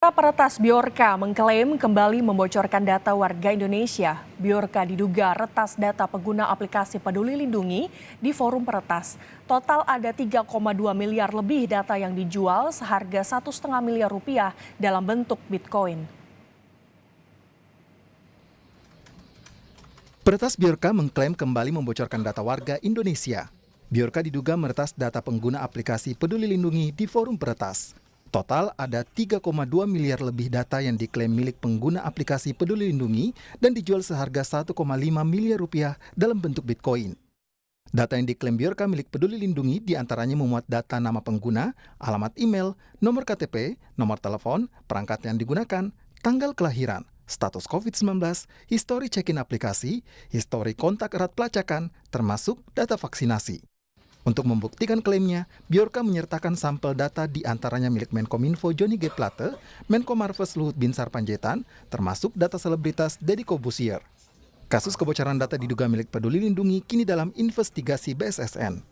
Peserta peretas Bjorka mengklaim kembali membocorkan data warga Indonesia. Bjorka diduga retas data pengguna aplikasi Peduli Lindungi di forum peretas. Total ada 3,2 miliar lebih data yang dijual seharga 1,5 miliar rupiah dalam bentuk Bitcoin. Peretas Bjorka mengklaim kembali membocorkan data warga Indonesia. Bjorka diduga meretas data pengguna aplikasi Peduli Lindungi di forum peretas. Total ada 3,2 miliar lebih data yang diklaim milik pengguna aplikasi Peduli Lindungi dan dijual seharga 1,5 miliar rupiah dalam bentuk Bitcoin. Data yang diklaim Bjorka milik Peduli Lindungi diantaranya memuat data nama pengguna, alamat email, nomor KTP, nomor telepon, perangkat yang digunakan, tanggal kelahiran, status COVID-19, histori check-in aplikasi, histori kontak erat pelacakan, termasuk data vaksinasi. Untuk membuktikan klaimnya, Bjorka menyertakan sampel data diantaranya milik Menkominfo Johnny G. Plate, Menko Marves Luhut Binsar Panjaitan, termasuk data selebritas Deddy Corbuzier. Kasus kebocoran data diduga milik Peduli Lindungi kini dalam investigasi BSSN.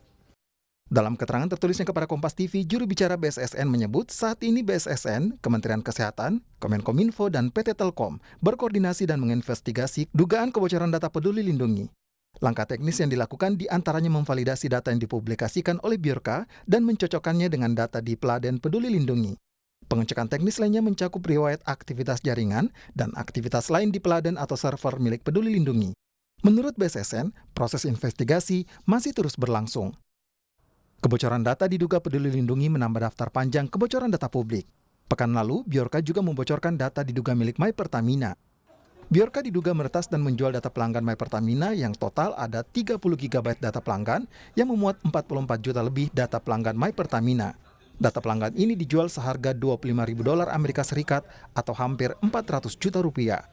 Dalam keterangan tertulisnya kepada Kompas TV, juru bicara BSSN menyebut saat ini BSSN, Kementerian Kesehatan, Kemenkominfo, dan PT Telkom berkoordinasi dan menginvestigasi dugaan kebocoran data Peduli Lindungi. Langkah teknis yang dilakukan diantaranya memvalidasi data yang dipublikasikan oleh Bjorka dan mencocokkannya dengan data di Peladen Peduli Lindungi. Pengecekan teknis lainnya mencakup riwayat aktivitas jaringan dan aktivitas lain di Peladen atau server milik Peduli Lindungi. Menurut BSSN, proses investigasi masih terus berlangsung. Kebocoran data diduga Peduli Lindungi menambah daftar panjang kebocoran data publik. Pekan lalu, Bjorka juga membocorkan data diduga milik My Pertamina. Bjorka diduga meretas dan menjual data pelanggan My Pertamina yang total ada 30 GB data pelanggan yang memuat 44 juta lebih data pelanggan My Pertamina. Data pelanggan ini dijual seharga $25.000 Amerika Serikat atau hampir 400 juta rupiah.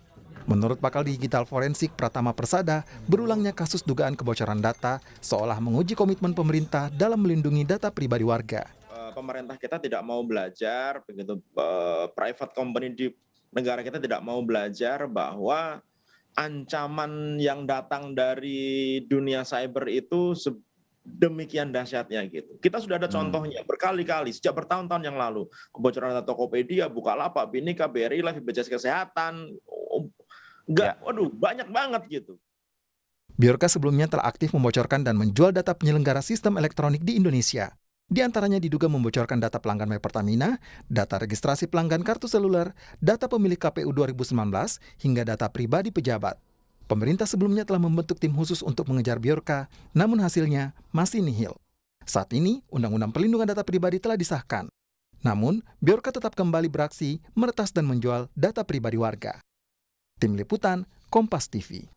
Menurut pakar digital forensik Pratama Persada, berulangnya kasus dugaan kebocoran data seolah menguji komitmen pemerintah dalam melindungi data pribadi warga. Pemerintah kita tidak mau belajar, begitu private company di negara kita tidak mau belajar bahwa ancaman yang datang dari dunia cyber itu demikian dahsyatnya gitu. Kita sudah ada contohnya berkali-kali sejak bertahun-tahun yang lalu. Kebocoran data Tokopedia, Bukalapak, Bhinneka, BRI Life, BPJS Kesehatan, waduh banyak banget gitu. Bjorka sebelumnya telah aktif membocorkan dan menjual data penyelenggara sistem elektronik di Indonesia. Di antaranya diduga membocorkan data pelanggan My Pertamina, data registrasi pelanggan kartu seluler, data pemilik KPU 2019, hingga data pribadi pejabat. Pemerintah sebelumnya telah membentuk tim khusus untuk mengejar Bjorka, namun hasilnya masih nihil. Saat ini, Undang-Undang Perlindungan Data Pribadi telah disahkan. Namun, Bjorka tetap kembali beraksi, meretas dan menjual data pribadi warga. Tim Liputan, Kompas TV.